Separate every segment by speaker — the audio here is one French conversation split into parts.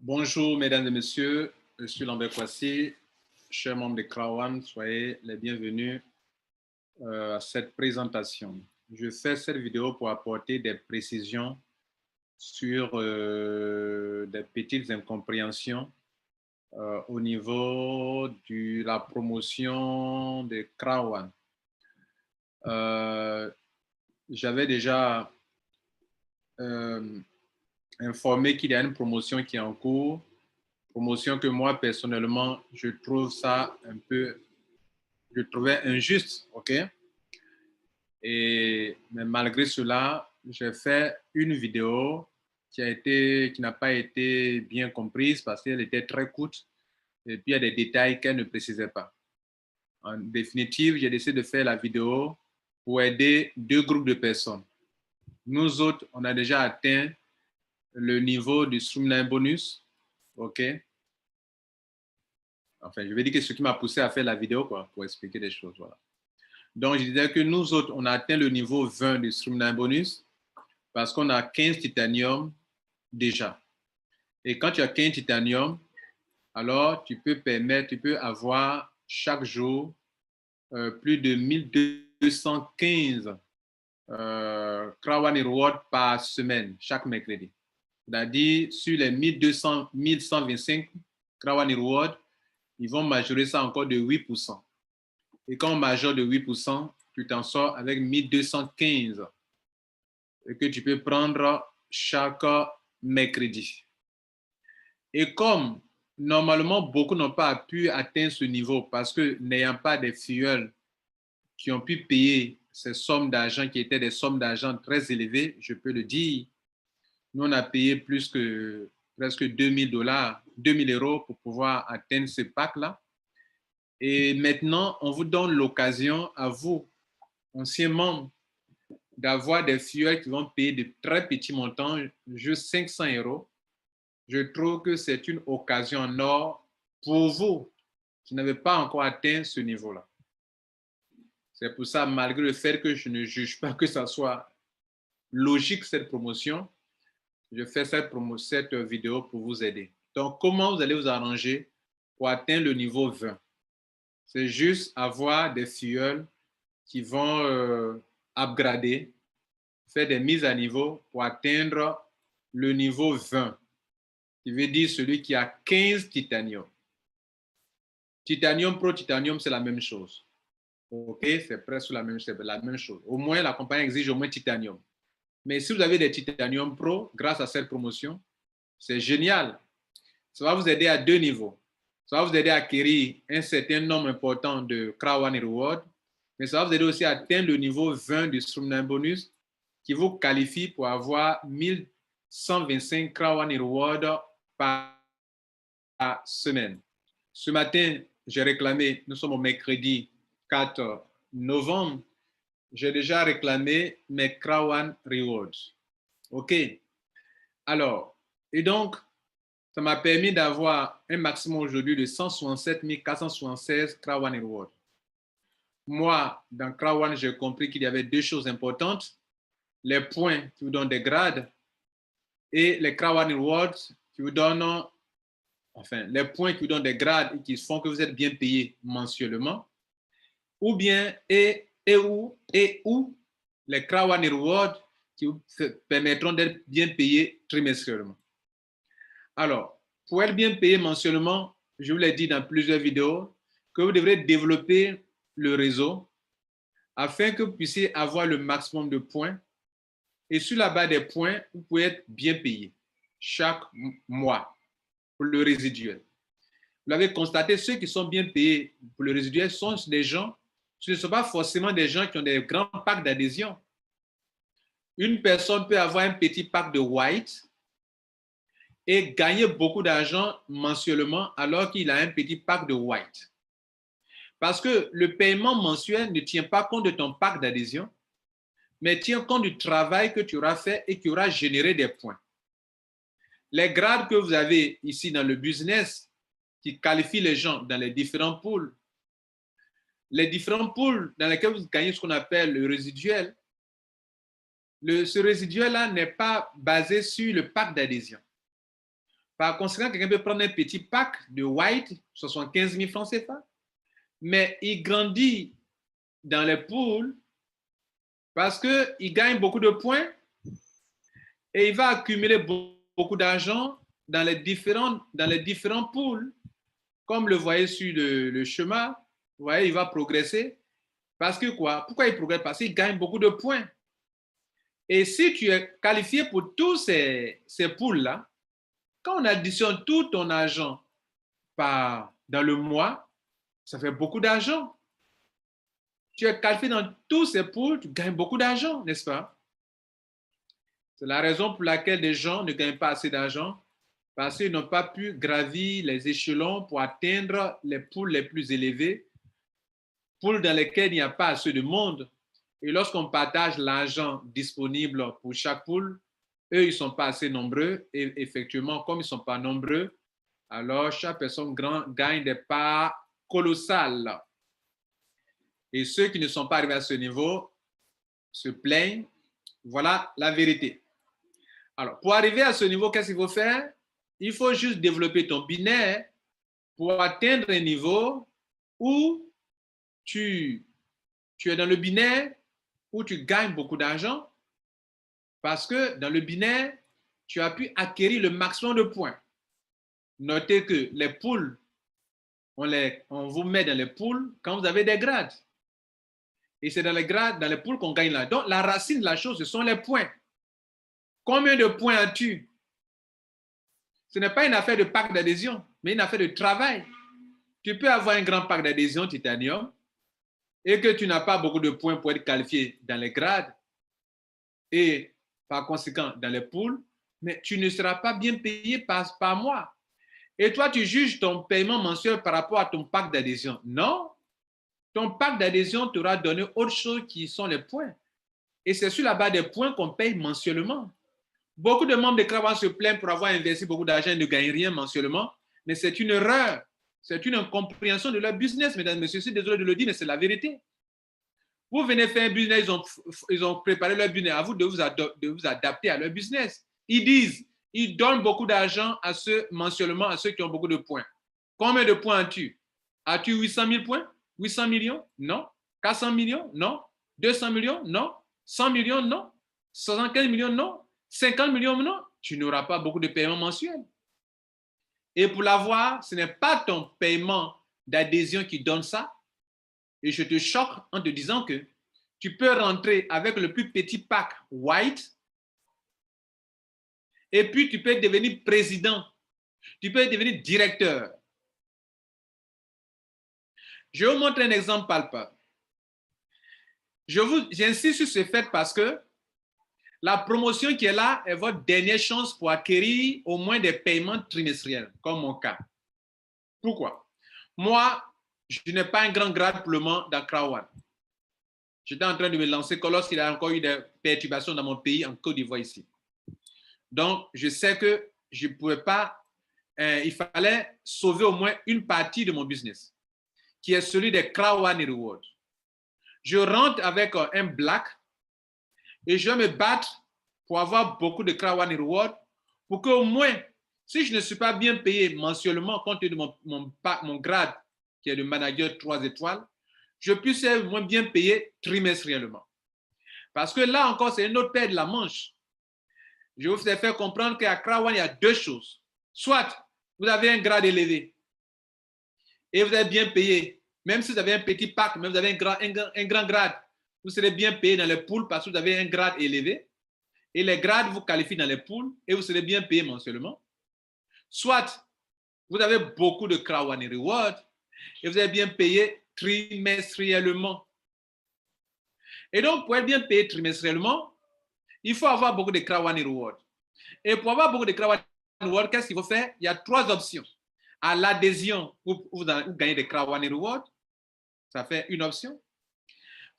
Speaker 1: Bonjour, mesdames et messieurs, je suis Lambert Kwasi, chers membres de Krawan, soyez les bienvenus à cette présentation. Je fais cette vidéo pour apporter des précisions sur des petites incompréhensions au niveau de la promotion de Krawan. J'avais déjà informé qu'il y a une promotion qui est en cours, promotion que moi, personnellement, je trouve ça un peu, je trouvais injuste, ok? Mais malgré cela, j'ai fait une vidéo qui n'a pas été bien comprise parce qu'elle était très courte et puis il y a des détails qu'elle ne précisait pas. En définitive, j'ai décidé de faire la vidéo pour aider deux groupes de personnes. Nous autres, on a déjà atteint le niveau du Streamline Bonus, ok? Enfin, je vais dire que ce qui m'a poussé à faire la vidéo, quoi, pour expliquer des choses, voilà. Donc, je disais que nous autres, on a atteint le niveau 20 du Streamline Bonus parce qu'on a 15 titanium déjà. Et quand tu as 15 titanium, alors tu peux avoir chaque jour plus de 1215 Krawan Reward par semaine, chaque mercredi. C'est-à-dire, sur les 1125 Krawan Reward, ils vont majorer ça encore de 8%. Et quand on majore de 8%, tu t'en sors avec 1215 et que tu peux prendre chaque mercredi. Et comme normalement, beaucoup n'ont pas pu atteindre ce niveau parce que n'ayant pas des filleuls qui ont pu payer ces sommes d'argent qui étaient des sommes d'argent très élevées, je peux le dire, nous on a payé plus que presque 2000 $, 2000 € pour pouvoir atteindre ce pack-là. Et maintenant, on vous donne l'occasion à vous, anciens membres, d'avoir des filleuls qui vont payer de très petits montants, juste 500 €. Je trouve que c'est une occasion en or pour vous qui n'avez pas encore atteint ce niveau-là. C'est pour ça, malgré le fait que je ne juge pas que ça soit logique, cette promotion, je fais cette vidéo pour vous aider. Donc, comment vous allez vous arranger pour atteindre le niveau 20? C'est juste avoir des filleuls qui vont upgrader, faire des mises à niveau pour atteindre le niveau 20, qui veut dire celui qui a 15 titanium. Titanium Pro, Titanium, c'est la même chose. OK, c'est presque la même chose. Au moins, la compagnie exige au moins Titanium. Mais si vous avez des Titanium Pro, grâce à cette promotion, c'est génial. Ça va vous aider à deux niveaux. Ça va vous aider à acquérir un certain nombre important de Krawan Reward, mais ça va vous aider aussi à atteindre le niveau 20 du Streamline Bonus qui vous qualifie pour avoir 1125 Krawan Reward par semaine. Ce matin, j'ai réclamé, nous sommes au mercredi 4 novembre, j'ai déjà réclamé mes Krawan Rewards. OK. Alors, et donc, ça m'a permis d'avoir un maximum aujourd'hui de 167 476 Krawan Rewards. Moi, dans Krawan, j'ai compris qu'il y avait deux choses importantes. Les points qui vous donnent des grades et les Krawan Rewards qui vous donnent, enfin, les points qui vous donnent des grades et qui font que vous êtes bien payé mensuellement. Ou bien, et où les Krawan Rewards qui vous permettront d'être bien payé trimestriellement. Alors, pour être bien payé mensuellement, je vous l'ai dit dans plusieurs vidéos, que vous devrez développer le réseau afin que vous puissiez avoir le maximum de points. Et sur la base des points, vous pouvez être bien payé chaque mois pour le résiduel. Vous l'avez constaté, ceux qui sont bien payés pour le résiduel sont des gens, ce ne sont pas forcément des gens qui ont des grands packs d'adhésion. Une personne peut avoir un petit pack de white et gagner beaucoup d'argent mensuellement alors qu'il a un petit pack de white. Parce que le paiement mensuel ne tient pas compte de ton pack d'adhésion, mais tient compte du travail que tu auras fait et qui aura généré des points. Les grades que vous avez ici dans le business qui qualifient les gens dans les différents pools, dans lesquels vous gagnez ce qu'on appelle le résiduel, ce résiduel-là n'est pas basé sur le pack d'adhésion. Par conséquent, quelqu'un peut prendre un petit pack de white, 75 000 francs CFA, mais il grandit dans les pools parce qu'il gagne beaucoup de points et il va accumuler beaucoup d'argent dans les différents pools. Comme le voyez sur le chemin, vous voyez, il va progresser. Parce que quoi? Pourquoi il progresse? Parce qu'il gagne beaucoup de points. Et si tu es qualifié pour tous ces pools-là, quand on additionne tout ton argent dans le mois, ça fait beaucoup d'argent. Tu es qualifié dans tous ces pools, tu gagnes beaucoup d'argent, n'est-ce pas? C'est la raison pour laquelle des gens ne gagnent pas assez d'argent, parce qu'ils n'ont pas pu gravir les échelons pour atteindre les pools les plus élevés, pools dans lesquels il n'y a pas assez de monde. Et lorsqu'on partage l'argent disponible pour chaque pool, eux, ils ne sont pas assez nombreux. Et effectivement, comme ils ne sont pas nombreux, alors chaque personne gagne des parts colossales. Et ceux qui ne sont pas arrivés à ce niveau se plaignent. Voilà la vérité. Alors, pour arriver à ce niveau, qu'est-ce qu'il faut faire? Il faut juste développer ton binaire pour atteindre un niveau où tu es dans le binaire, où tu gagnes beaucoup d'argent, parce que dans le binaire, tu as pu acquérir le maximum de points. Notez que les pools, on vous met dans les pools quand vous avez des grades. Et c'est dans les grades, dans les pools qu'on gagne là. Donc, la racine de la chose, ce sont les points. Combien de points as-tu? Ce n'est pas une affaire de pack d'adhésion, mais une affaire de travail. Tu peux avoir un grand pack d'adhésion titanium et que tu n'as pas beaucoup de points pour être qualifié dans les grades et par conséquent dans les pools, mais tu ne seras pas bien payé par mois. Et toi, tu juges ton paiement mensuel par rapport à ton pack d'adhésion. Non, ton pack d'adhésion t'aura donné autre chose qui sont les points. Et c'est sur la base des points qu'on paye mensuellement. Beaucoup de membres de Krawan se plaignent pour avoir investi beaucoup d'argent et ne gagnent rien mensuellement, mais c'est une erreur. C'est une incompréhension de leur business, mesdames et messieurs. Je suis désolé de le dire, mais c'est la vérité. Vous venez faire un business, ils ont préparé leur business. À vous de vous adapter à leur business. Ils donnent beaucoup d'argent à ceux mensuellement, à ceux qui ont beaucoup de points. Combien de points as-tu? As-tu 800 000 points? 800 millions? Non. 400 millions? Non. 200 millions? Non. 100 millions? Non. 75 millions? Non. 50 millions? Non. Tu n'auras pas beaucoup de paiements mensuels. Et pour l'avoir, ce n'est pas ton paiement d'adhésion qui donne ça. Et je te choque en te disant que tu peux rentrer avec le plus petit pack white et puis tu peux devenir président. Tu peux devenir directeur. Je vais vous montrer un exemple palpable. J'insiste sur ce fait parce que la promotion qui est là est votre dernière chance pour acquérir au moins des paiements trimestriels, comme mon cas. Pourquoi? Moi, je n'ai pas un grand grade pour le moment dans Krawan. J'étais en train de me lancer lorsqu'il y a encore eu des perturbations dans mon pays, en Côte d'Ivoire ici. Donc, je sais que je ne pouvais pas, il fallait sauver au moins une partie de mon business, qui est celui des Krawan Rewards. Je rentre avec un black et je vais me battre pour avoir beaucoup de Krawan Rewards pour qu'au moins, si je ne suis pas bien payé mensuellement compte tenu de mon grade, qui est de manager 3 étoiles, je puisse être moins bien payé trimestriellement. Parce que là encore, c'est une autre paire de la manche. Je vous ai fait comprendre qu'à Krawan, il y a deux choses. Soit vous avez un grade élevé et vous êtes bien payé, même si vous avez un petit pack, même si vous avez un grand grade, vous serez bien payé dans les pools parce que vous avez un grade élevé. Et les grades vous qualifient dans les pools et vous serez bien payé mensuellement. Soit vous avez beaucoup de Krawan Rewards et vous êtes bien payé trimestriellement. Et donc, pour être bien payé trimestriellement, il faut avoir beaucoup de Krawan Rewards. Et pour avoir beaucoup de Krawan Rewards, qu'est-ce qu'il faut faire? Il y a 3 options. À l'adhésion, vous gagnez des Krawan Rewards. Ça fait une option.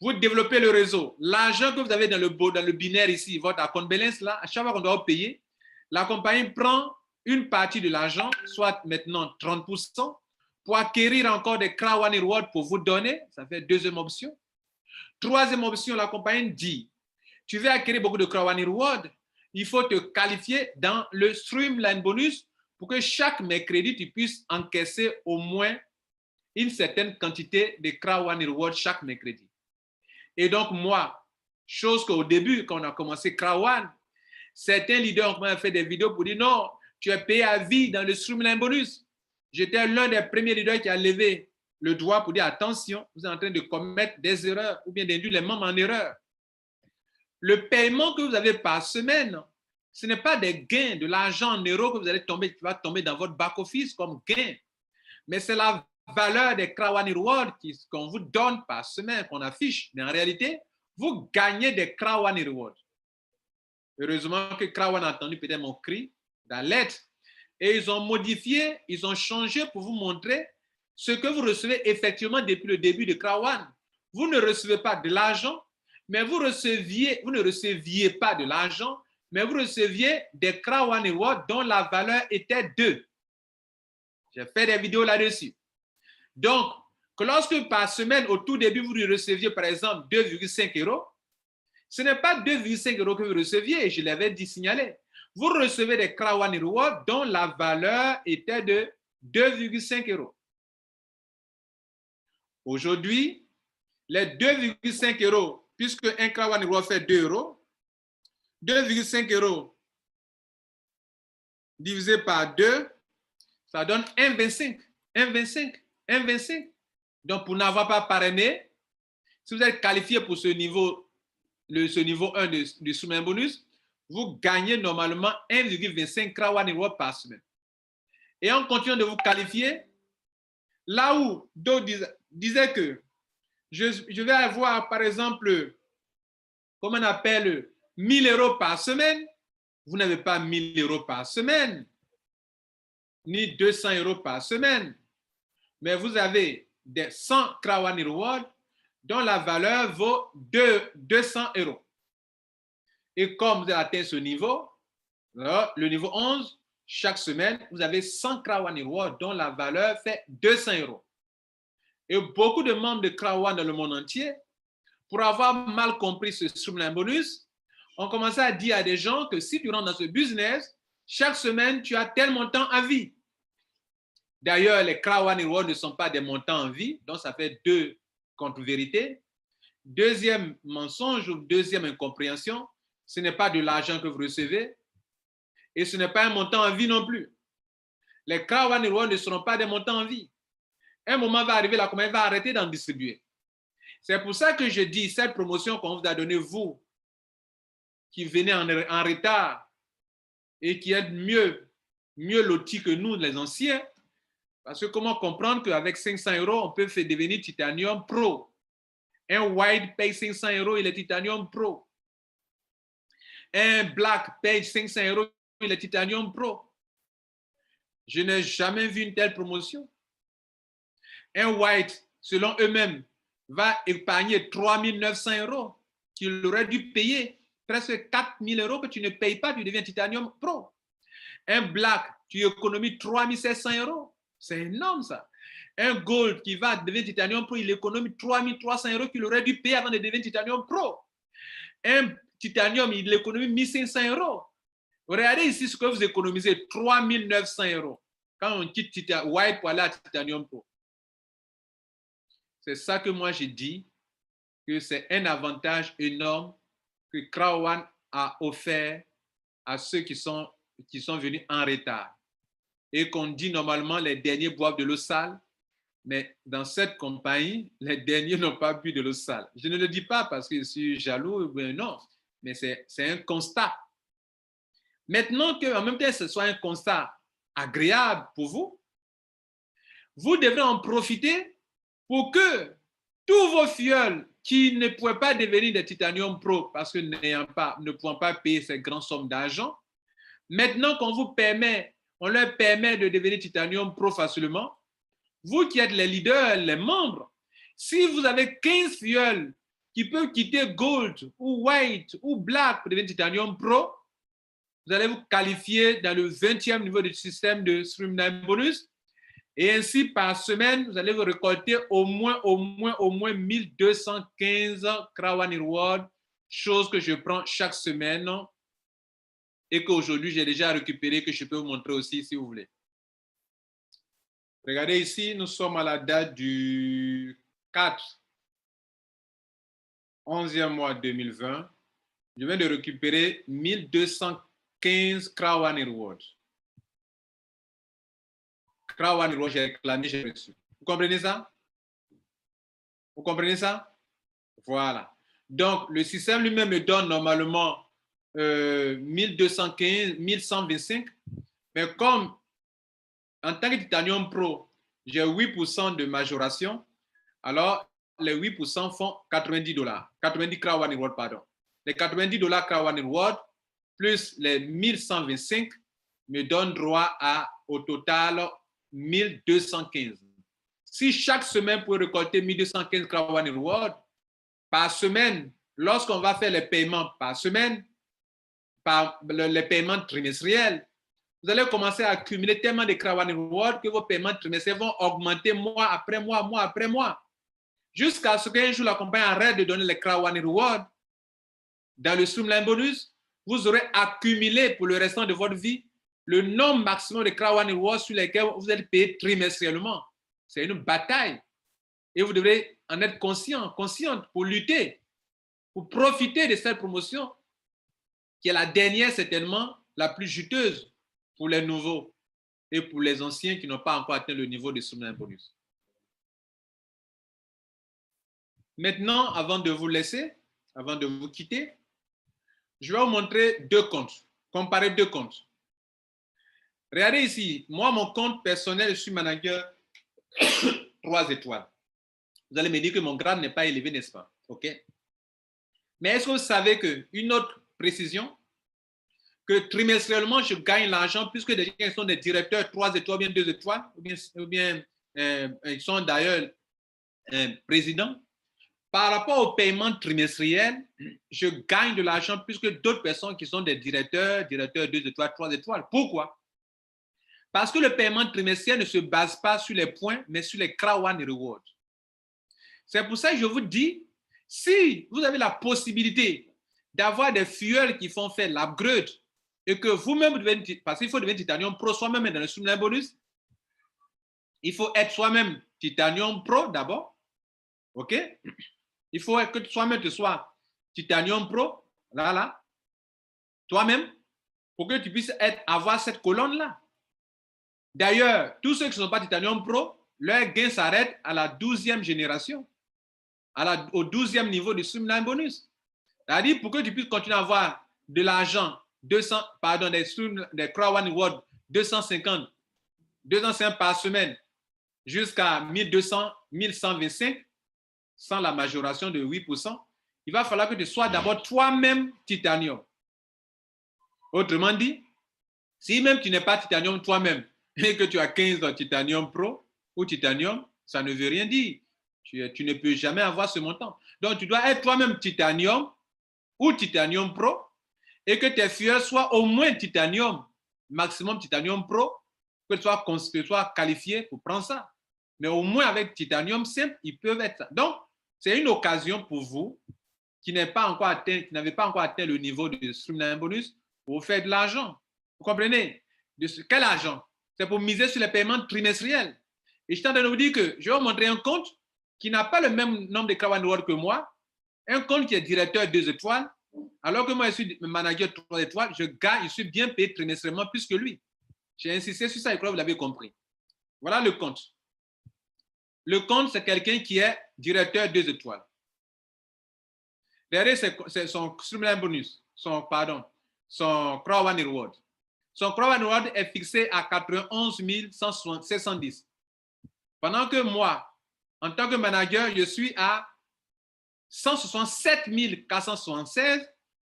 Speaker 1: Vous développez le réseau. L'argent que vous avez dans le binaire ici, votre account balance là, à chaque fois qu'on doit payer, la compagnie prend une partie de l'argent, soit maintenant 30%, pour acquérir encore des Krawan Rewards pour vous donner. Ça fait deuxième option. Troisième option, la compagnie dit, tu veux acquérir beaucoup de Krawan Rewards, il faut te qualifier dans le Streamline Bonus pour que chaque mercredi, tu puisses encaisser au moins une certaine quantité de Crown One Reward chaque mercredi. Et donc, moi, chose qu'au début, quand on a commencé Crown One, certains leaders ont fait des vidéos pour dire non, tu es payé à vie dans le Streamline Bonus. J'étais l'un des premiers leaders qui a levé le doigt pour dire attention, vous êtes en train de commettre des erreurs ou bien d'induire les membres en erreur. Le paiement que vous avez par semaine, ce n'est pas des gains, de l'argent en euros que vous allez tomber, qui va tomber dans votre back-office comme gain, mais c'est la valeur des Crown One Reward qu'on vous donne par semaine, qu'on affiche. Mais en réalité, vous gagnez des Crown One Reward. Heureusement que Crown One a entendu peut-être mon cri d'alerte et ils ont modifié, ils ont changé pour vous montrer ce que vous recevez effectivement depuis le début de Crown One. Vous ne recevez pas de l'argent, mais vous ne receviez pas de l'argent, mais vous receviez des Crown One Reward dont la valeur était 2. J'ai fait des vidéos là-dessus. Donc, que lorsque par semaine, au tout début, vous receviez par exemple 2,5 €, ce n'est pas 2,5 € que vous receviez, je l'avais dit signalé. Vous recevez des Crown One Reward dont la valeur était de 2,5 €. Aujourd'hui, les 2,5 €, puisque un Crown One Reward fait 2 €, 2,5 € divisé par 2, ça donne 1,25. 1,25. 1,25. Donc, pour n'avoir pas parrainé, si vous êtes qualifié pour ce niveau 1 du Streamline Bonus, vous gagnez normalement 1,25 Crown One Reward par semaine. Et en continuant de vous qualifier, là où d'autres disaient que je vais avoir, par exemple, comme on appelle, 1 000 € par semaine, vous n'avez pas 1 000 € par semaine, ni 200 € par semaine, mais vous avez des 100 Crown One Reward dont la valeur vaut 200 €. Et comme vous avez atteint ce niveau, alors, le niveau 11, chaque semaine, vous avez 100 Crown One Reward dont la valeur fait 200 €. Et beaucoup de membres de Crown One dans le monde entier, pour avoir mal compris ce Streamline Bonus, ont commencé à dire à des gens que si tu rentres dans ce business, chaque semaine, tu as tel montant à vie. D'ailleurs, les Crown One Reward ne sont pas des montants en vie, donc ça fait 2 contre-vérités. Deuxième mensonge ou deuxième incompréhension, ce n'est pas de l'argent que vous recevez et ce n'est pas un montant en vie non plus. Les Crown One Reward ne seront pas des montants en vie. Un moment va arriver, la compagnie va arrêter d'en distribuer. C'est pour ça que je dis, cette promotion qu'on vous a donnée, vous, qui venez en retard et qui êtes mieux lotis que nous, les anciens, parce que comment comprendre qu'avec 500 €, on peut faire devenir Titanium Pro. Un White paye 500 €, il est Titanium Pro. Un Black paye 500 €, il est Titanium Pro. Je n'ai jamais vu une telle promotion. Un White, selon eux-mêmes, va épargner 3 900 € qu'il aurait dû payer. Presque 4 000 € que tu ne payes pas, tu deviens Titanium Pro. Un Black, tu économises 3 700 €. C'est énorme ça. Un Gold qui va devenir Titanium Pro, il économise 3 300 € qu'il aurait dû payer avant de devenir Titanium Pro. Un Titanium, il économise 1 500 €. Regardez ici ce que vous économisez, 3 900 € quand on quitte White pour aller à Titanium Pro. C'est ça que moi j'ai dit, que c'est un avantage énorme que Crown One a offert à ceux qui sont venus en retard. Et qu'on dit normalement les derniers boivent de l'eau sale, mais dans cette compagnie, les derniers n'ont pas bu de l'eau sale. Je ne le dis pas parce que je suis jaloux, non, mais c'est un constat. Maintenant qu'en même temps, ce soit un constat agréable pour vous, vous devrez en profiter pour que tous vos filleuls qui ne pouvaient pas devenir des Titanium Pro parce que ne pouvant pas payer ces grandes sommes d'argent, maintenant qu'on vous permet, on leur permet de devenir Titanium Pro facilement, vous qui êtes les leaders, les membres, si vous avez 15 filleuls qui peuvent quitter Gold ou White ou Black pour devenir Titanium Pro, vous allez vous qualifier dans le 20e niveau du système de Streamline Bonus. Et ainsi, par semaine, vous allez vous récolter au moins 1215 Crown One Reward, chose que je prends chaque semaine et qu'aujourd'hui, j'ai déjà récupéré, que je peux vous montrer aussi si vous voulez. Regardez ici, nous sommes à la date du 4, 11e mois 2020. Je viens de récupérer 1215 Crown One Reward. Crown One Reward, j'ai réclamé, j'ai reçu. Vous comprenez ça? Vous comprenez ça? Voilà. Donc, le système lui-même me donne normalement 1215, 1125. Mais comme en tant que Titanium Pro, j'ai 8% de majoration, alors les 8% font $90. 90 Crown One Reward, pardon. Les $90 Crown One Reward plus les 1125 me donnent droit au total 1215. Si chaque semaine pour récolter 1215 Crown One Reward, par semaine, lorsqu'on va faire les paiements par semaine, par les paiements trimestriels, vous allez commencer à accumuler tellement de Crown One Reward que vos paiements trimestriels vont augmenter mois après mois, mois après mois, jusqu'à ce qu'un jour la compagnie arrête de donner les Crown One Reward. Dans le Streamline Bonus, vous aurez accumulé pour le restant de votre vie le nombre maximum de Crown One Reward sur lesquels vous êtes payé trimestriellement. C'est une bataille. Et vous devrez en être consciente pour lutter, pour profiter de cette promotion qui est la dernière, certainement, la plus juteuse pour les nouveaux et pour les anciens qui n'ont pas encore atteint le niveau de Streamline Bonus. Maintenant, avant de vous laisser, avant de vous quitter, je vais vous montrer deux comptes, comparer deux comptes. Regardez ici, moi, mon compte personnel, je suis manager 3 étoiles. Vous allez me dire que mon grade n'est pas élevé, n'est-ce pas? OK. Mais est-ce que vous savez qu'une autre précision, que trimestriellement, je gagne l'argent puisque des gens qui sont des directeurs 3 étoiles, ou bien 2 étoiles, ou bien ils sont d'ailleurs présidents. Par rapport au paiement trimestriel, je gagne de l'argent plus que d'autres personnes qui sont des directeurs 2 étoiles, 3 étoiles. Pourquoi? Parce que le paiement trimestriel ne se base pas sur les points, mais sur les Crown One Reward. C'est pour ça que je vous dis, si vous avez la possibilité d'avoir des fuels qui font faire l'upgrade et que vous-même devez, parce qu'il faut devenir Titanium Pro soi-même dans le Streamline Bonus, il faut être soi-même Titanium Pro d'abord. OK? Il faut que toi-même tu sois Titanium Pro, là, toi-même, pour que tu puisses avoir cette colonne-là. D'ailleurs, tous ceux qui ne sont pas Titanium Pro, leur gain s'arrête à la 12e génération, au 12e niveau du Streamline Bonus. C'est-à-dire, pour que tu puisses continuer à avoir de l'argent, des Crown One Reward, 250 par semaine, jusqu'à 1200, 1125, sans la majoration de 8%, il va falloir que tu sois d'abord toi-même Titanium. Autrement dit, si même tu n'es pas Titanium toi-même et que tu as 15 Titanium Pro ou Titanium, ça ne veut rien dire. Tu ne peux jamais avoir ce montant. Donc, tu dois être toi-même Titanium ou Titanium Pro et que tes fuels soient au moins Titanium, maximum Titanium Pro, que tu sois qualifié pour prendre ça. Mais au moins avec Titanium simple, ils peuvent être ça. Donc, c'est une occasion pour vous qui n'avez pas encore atteint le niveau de Streamline Bonus pour faire de l'argent. Vous comprenez? Quel argent? C'est pour miser sur les paiements trimestriels. Et je suis en train de vous dire que je vais vous montrer un compte qui n'a pas le même nombre de Crown One Reward que moi, un compte qui est directeur 2 étoiles, alors que moi je suis manager 3 étoiles, je suis bien payé trimestriellement plus que lui. J'ai insisté sur ça et je crois que vous l'avez compris. Voilà le compte. Le compte, c'est quelqu'un qui est directeur 2 étoiles. Regardez, c'est son Streamline Bonus, son Crown One Reward. Son Crown One Reward est fixé à 91 710. Pendant que moi, en tant que manager, je suis à 167 476.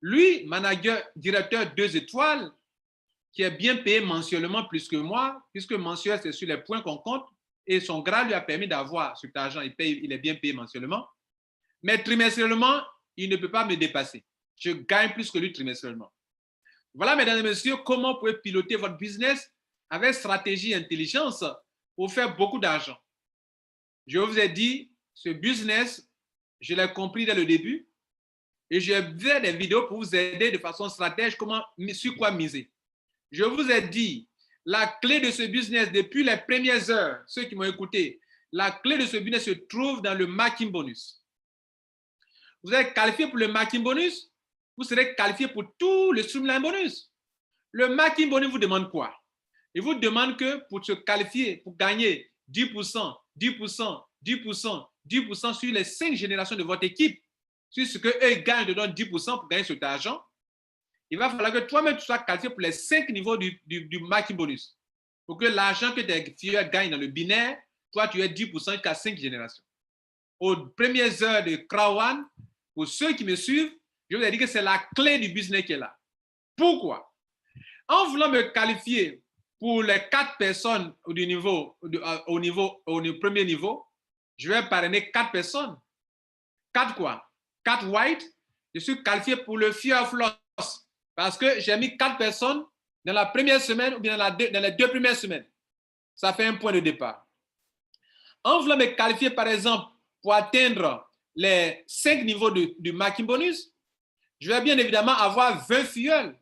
Speaker 1: Lui, manager, directeur 2 étoiles, qui est bien payé mensuellement plus que moi, puisque mensuel, c'est sur les points qu'on compte, et son grade lui a permis d'avoir cet argent, il est bien payé mensuellement. Mais trimestriellement, il ne peut pas me dépasser. Je gagne plus que lui trimestriellement. Voilà, mesdames et messieurs, comment vous pouvez piloter votre business avec stratégie et intelligence pour faire beaucoup d'argent. Je vous ai dit, ce business, je l'ai compris dès le début Et je vais des vidéos pour vous aider de façon stratégique sur quoi miser. Je vous ai dit, la clé de ce business depuis les premières heures, ceux qui m'ont écouté, la clé de ce business se trouve dans le marketing bonus. Vous êtes qualifié pour le marketing bonus, vous serez qualifié pour tout le streamline bonus. Le marketing bonus vous demande quoi? Il vous demande que pour se qualifier, pour gagner 10%, 10%, 10%, 10% sur les 5 générations de votre équipe, sur ce qu'eux gagnent, te donnent 10% pour gagner cet argent, il va falloir que toi-même tu sois qualifié pour les 5 niveaux du marketing bonus. Pour que l'argent que tes filles gagnent dans le binaire, toi tu aies 10% jusqu'à 5 générations. Aux premières heures de Crowd One, pour ceux qui me suivent, je vous ai dit que c'est la clé du business qui est là. Pourquoi? En voulant me qualifier pour les 4 personnes au premier niveau, je vais parrainer 4 personnes. 4 quoi? 4 white. Je suis qualifié pour le Fear of Loss parce que j'ai mis 4 personnes dans la première semaine ou bien dans les 2 premières semaines. Ça fait un point de départ. En voulant me qualifier, par exemple, pour atteindre les 5 niveaux du marketing bonus, je vais bien évidemment avoir 20 filleuls.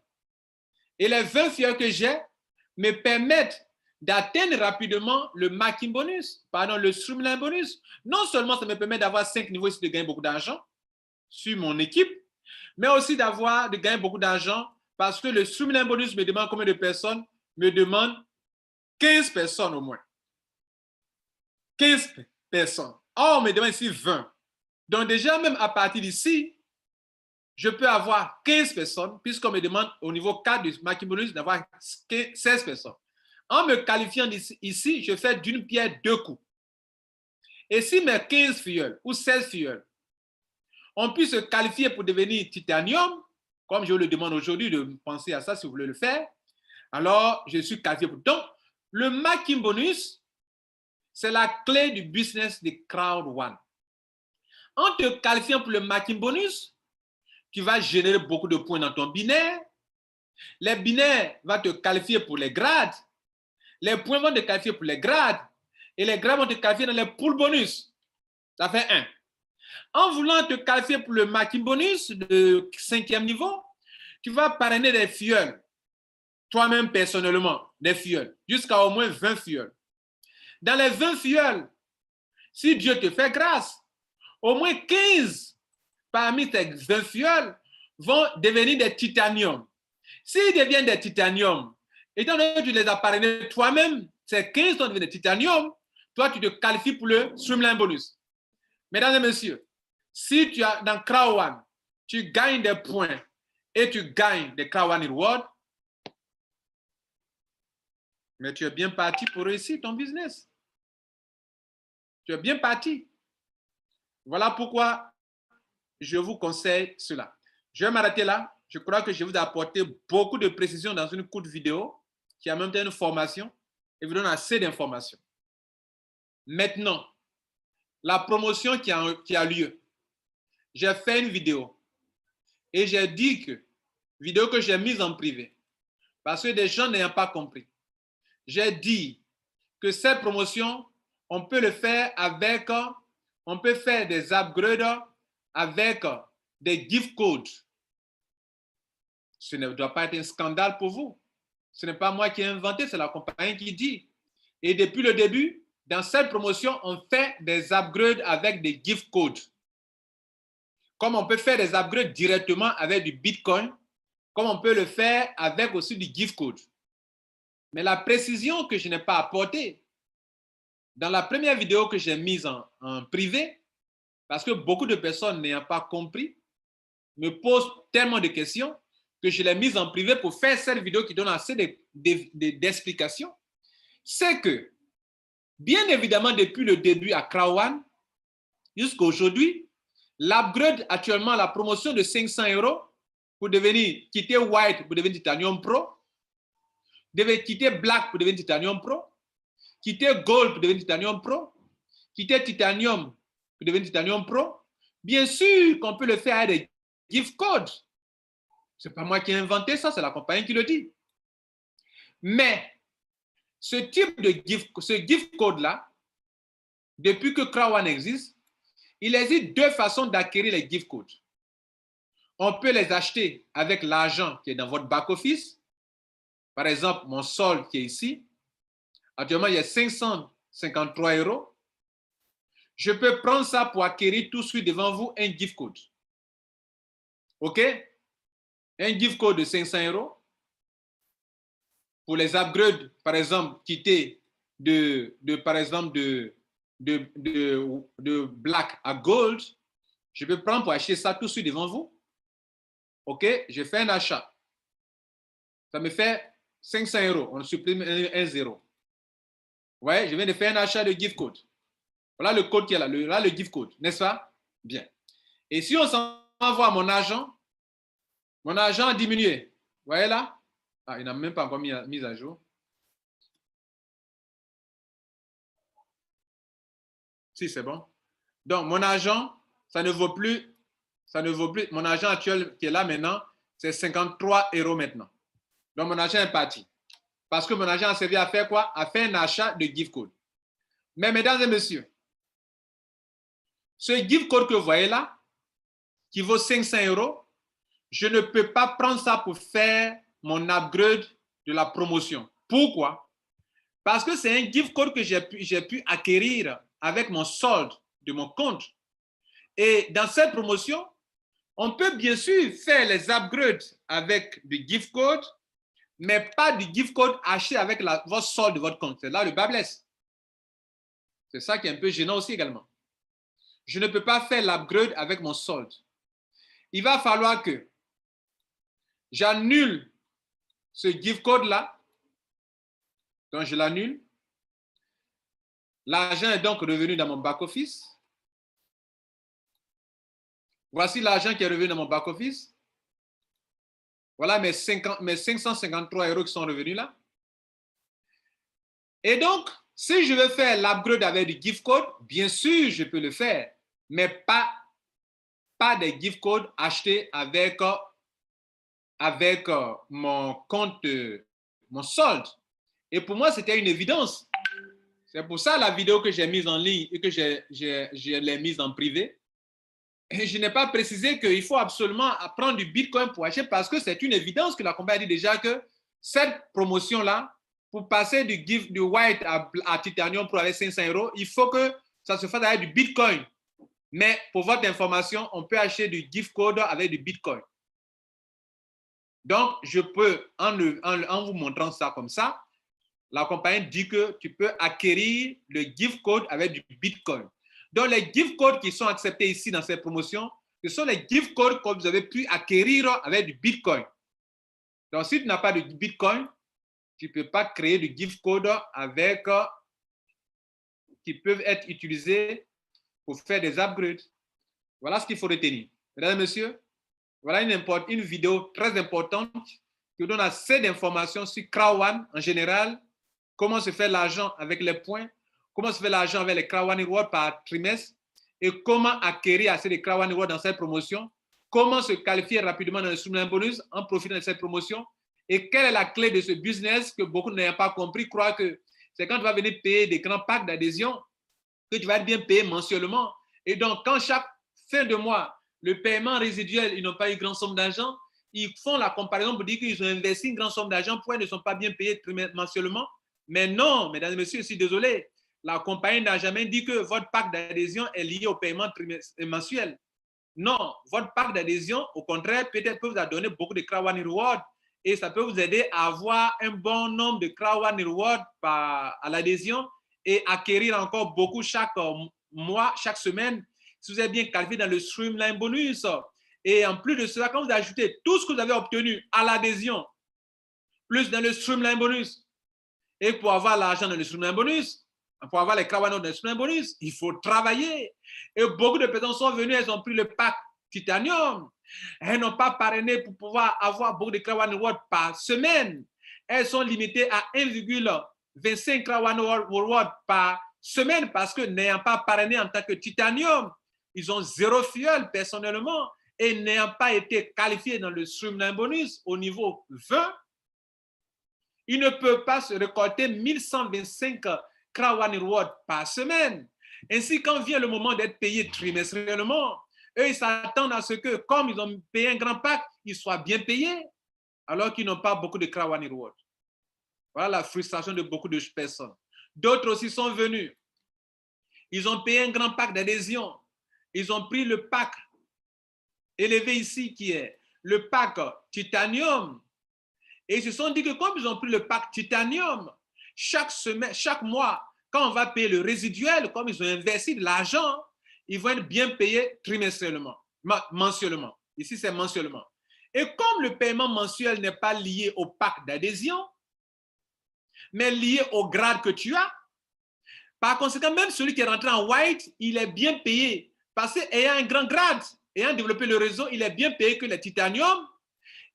Speaker 1: Et les 20 filleuls que j'ai me permettent d'atteindre rapidement le marketing bonus, pardon, le streamline bonus. Non seulement ça me permet d'avoir 5 niveaux ici de gagner beaucoup d'argent sur mon équipe, mais aussi de gagner beaucoup d'argent parce que le streamline bonus me demande combien de personnes? Me demande 15 personnes au moins. 15 personnes. Or, on me demande ici 20. Donc déjà, même à partir d'ici, je peux avoir 15 personnes, puisqu'on me demande au niveau 4 du marketing bonus d'avoir 16 personnes. En me qualifiant ici, je fais d'une pierre 2 coups. Et si mes 15 filleuls ou 16 filleuls ont pu se qualifier pour devenir titanium, comme je vous le demande aujourd'hui de penser à ça si vous voulez le faire, alors je suis qualifié pour. Donc, le marketing bonus, c'est la clé du business de Crowd One. En te qualifiant pour le marketing bonus, tu vas générer beaucoup de points dans ton binaire. Les binaires vont te qualifier pour les grades. Les points vont te qualifier pour les grades. Et les grades vont te qualifier dans les pools bonus. Ça fait 1. En voulant te qualifier pour le marketing bonus de 5e niveau, tu vas parrainer des filleuls. Toi-même personnellement, des filleuls. Jusqu'à au moins 20 filleuls. Dans les 20 filleuls, si Dieu te fait grâce, au moins 15 parmi tes 20 filleuls vont devenir des titaniums. S'ils deviennent des titaniums, étant donné que tu les as parrainés toi-même, ces 15 vont devenir des titaniums, toi, tu te qualifies pour le streamline bonus. Mesdames et messieurs, si tu as dans Crowd One, tu gagnes des points et tu gagnes des Crowd One Rewards, mais tu es bien parti pour réussir ton business. Tu es bien parti. Voilà pourquoi je vous conseille cela. Je vais m'arrêter là. Je crois que je vous ai apporté beaucoup de précisions dans une courte vidéo qui a même une formation et vous donne assez d'informations. Maintenant, la promotion qui a lieu. J'ai fait une vidéo et j'ai dit que, vidéo que j'ai mise en privé, parce que des gens n'ayant pas compris, j'ai dit que cette promotion, on peut le faire on peut faire des upgrades avec des gift codes. Ce ne doit pas être un scandale pour vous. Ce n'est pas moi qui ai inventé, c'est la compagnie qui dit. Et depuis le début, dans cette promotion, on fait des upgrades avec des gift codes. Comme on peut faire des upgrades directement avec du Bitcoin, comme on peut le faire avec aussi du gift code. Mais la précision que je n'ai pas apportée, dans la première vidéo que j'ai mise en privé, parce que beaucoup de personnes n'ayant pas compris, me posent tellement de questions que je l'ai mise en privé pour faire cette vidéo qui donne assez d'explications. C'est que, bien évidemment, depuis le début à Crowd One, jusqu'à aujourd'hui, l'upgrade actuellement, la promotion de 500 € pour quitter White pour devenir Titanium Pro, quitter Black pour devenir Titanium Pro, quitter Gold pour devenir Titanium Pro, quitter Titanium pour devenir Titanium Pro. Bien sûr qu'on peut le faire avec des gift codes. Ce n'est pas moi qui ai inventé ça, c'est la compagnie qui le dit. Mais ce type de gift code-là, depuis que Crowd One existe, il existe 2 façons d'acquérir les gift codes. On peut les acheter avec l'argent qui est dans votre back-office. Par exemple, mon solde qui est ici. Actuellement, il y a 553 €. Je peux prendre ça pour acquérir tout de suite devant vous un gift code. OK? Un gift code de 500 € pour les upgrades, par exemple, quitter par exemple, de black à gold. Je peux prendre pour acheter ça tout de suite devant vous. OK? Je fais un achat. Ça me fait 500 €. On supprime un 0. Ouais, je viens de faire un achat de gift code. Voilà le code qui est là, le gift code, n'est-ce pas? Bien. Et si on s'en va mon argent a diminué. Vous voyez là? Ah, il n'a même pas encore mis à jour. Si, c'est bon. Donc, mon argent, ça ne vaut plus. Mon argent actuel qui est là maintenant, c'est 53 € maintenant. Donc, mon argent est parti. Parce que mon argent a servi à faire quoi? À faire un achat de gift code. Mais mesdames et messieurs, ce gift code que vous voyez là, qui vaut 500 €, je ne peux pas prendre ça pour faire mon upgrade de la promotion. Pourquoi? Parce que c'est un gift code que j'ai pu acquérir avec mon solde de mon compte. Et dans cette promotion, on peut bien sûr faire les upgrades avec du gift code, mais pas du gift code acheté avec votre solde de votre compte. C'est là le bas blesse. C'est ça qui est un peu gênant aussi également. Je ne peux pas faire l'upgrade avec mon solde. Il va falloir que j'annule ce gift code-là. Donc, je l'annule. L'argent est donc revenu dans mon back-office. Voici l'argent qui est revenu dans mon back-office. Voilà mes 553 € qui sont revenus là. Et donc, si je veux faire l'upgrade avec du gift code, bien sûr, je peux le faire, mais pas des gift codes achetés avec mon compte, mon solde. Et pour moi, c'était une évidence. C'est pour ça la vidéo que j'ai mise en ligne et que je l'ai mise en privé. Et je n'ai pas précisé qu'il faut absolument prendre du Bitcoin pour acheter parce que c'est une évidence que la compagnie a dit déjà que cette promotion-là, pour passer du white à titanium pour avoir 500 €, il faut que ça se fasse avec du Bitcoin. Mais pour votre information, on peut acheter du gift code avec du Bitcoin. Donc, je peux, en vous montrant ça comme ça, la compagnie dit que tu peux acquérir le gift code avec du Bitcoin. Donc, les gift codes qui sont acceptés ici dans cette promotion, ce sont les gift codes que vous avez pu acquérir avec du Bitcoin. Donc, si tu n'as pas de Bitcoin, tu ne peux pas créer de gift code qui peuvent être utilisés pour faire des upgrades. Voilà ce qu'il faut retenir. Mesdames et messieurs, voilà une vidéo très importante qui vous donne assez d'informations sur Crowd1 en général, comment se fait l'argent avec les points, comment se fait l'argent avec les Crowd1 Rewards par trimestre et comment acquérir assez de Crowd1 Rewards dans cette promotion, comment se qualifier rapidement dans le Streamline Bonus en profitant de cette promotion et quelle est la clé de ce business que beaucoup n'ont pas compris, croient que c'est quand tu vas venir payer des grands packs d'adhésion que tu vas être bien payé mensuellement. Et donc, quand chaque fin de mois, le paiement résiduel, ils n'ont pas eu grande somme d'argent, ils font la comparaison pour dire qu'ils ont investi une grande somme d'argent, pourquoi ils ne sont pas bien payés mensuellement? Mais non, mesdames et messieurs, je suis désolé. La compagnie n'a jamais dit que votre pack d'adhésion est lié au paiement mensuel. Non, votre pack d'adhésion, au contraire, peut-être peut vous donner beaucoup de Crowd1 Rewards et ça peut vous aider à avoir un bon nombre de Crowd1 Rewards à l'adhésion et acquérir encore beaucoup chaque mois, chaque semaine, si vous êtes bien qualifié dans le Streamline Bonus. Et en plus de cela, quand vous ajoutez tout ce que vous avez obtenu à l'adhésion, plus dans le Streamline Bonus, et pour avoir l'argent dans le Streamline Bonus, pour avoir les Crowd1 dans le Streamline Bonus, il faut travailler. Et beaucoup de personnes sont venues, elles ont pris le pack Titanium. Elles n'ont pas parrainé pour pouvoir avoir beaucoup de Crowd1 Rewards par semaine. Elles sont limitées à 1,25 Crowd1 Rewards par semaine parce que n'ayant pas parrainé en tant que Titanium, ils ont 0 fuel personnellement et n'ayant pas été qualifiés dans le Streamline Bonus au niveau 20, ils ne peuvent pas se récolter 1125 Crowd1 Rewards par semaine. Ainsi, quand vient le moment d'être payé trimestriellement, Eux, ils s'attendent à ce que, comme ils ont payé un grand pack, ils soient bien payés, alors qu'ils n'ont pas beaucoup de Crown One Reward. Voilà la frustration de beaucoup de personnes. D'autres aussi sont venus. Ils ont payé un grand pack d'adhésion. Ils ont pris le pack élevé ici, qui est le pack titanium. Et ils se sont dit que comme ils ont pris le pack titanium, chaque semaine, chaque mois, quand on va payer le résiduel, comme ils ont investi de l'argent, ils vont être bien payés trimestriellement, mensuellement. Ici, c'est mensuellement. Et comme le paiement mensuel n'est pas lié au pack d'adhésion, mais lié au grade que tu as, par conséquent, même celui qui est rentré en white, il est bien payé. Parce qu'ayant un grand grade, ayant développé le réseau, il est bien payé que le titanium.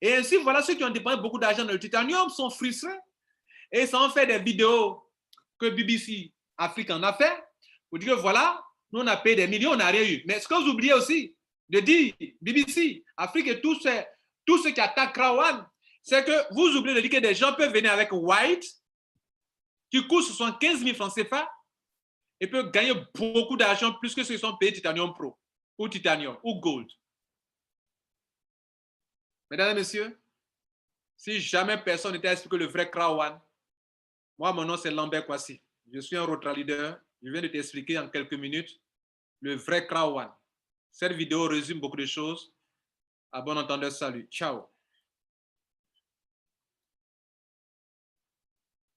Speaker 1: Et ainsi, voilà, ceux qui ont dépensé beaucoup d'argent dans le titanium sont frustrés. Et ça en fait des vidéos que BBC Afrique en a fait pour dire que voilà, nous on a payé des millions, on n'a rien eu. Mais ce que vous oubliez aussi de dire, BBC Afrique et tous ceux qui attaquent Crown One, c'est que vous oubliez de dire que des gens peuvent venir avec white qui coûte 75 000 francs CFA et peuvent gagner beaucoup d'argent plus que ceux qui sont payés Titanium Pro ou Titanium ou Gold. Mesdames et messieurs, si jamais personne ne t'a expliqué le vrai Crown One, moi, mon nom, c'est Lambert Kwasi. Je suis un Rotra Leader. Je viens de t'expliquer en quelques minutes le vrai Crown One. Cette vidéo résume beaucoup de choses. À bon entendeur, salut. Ciao.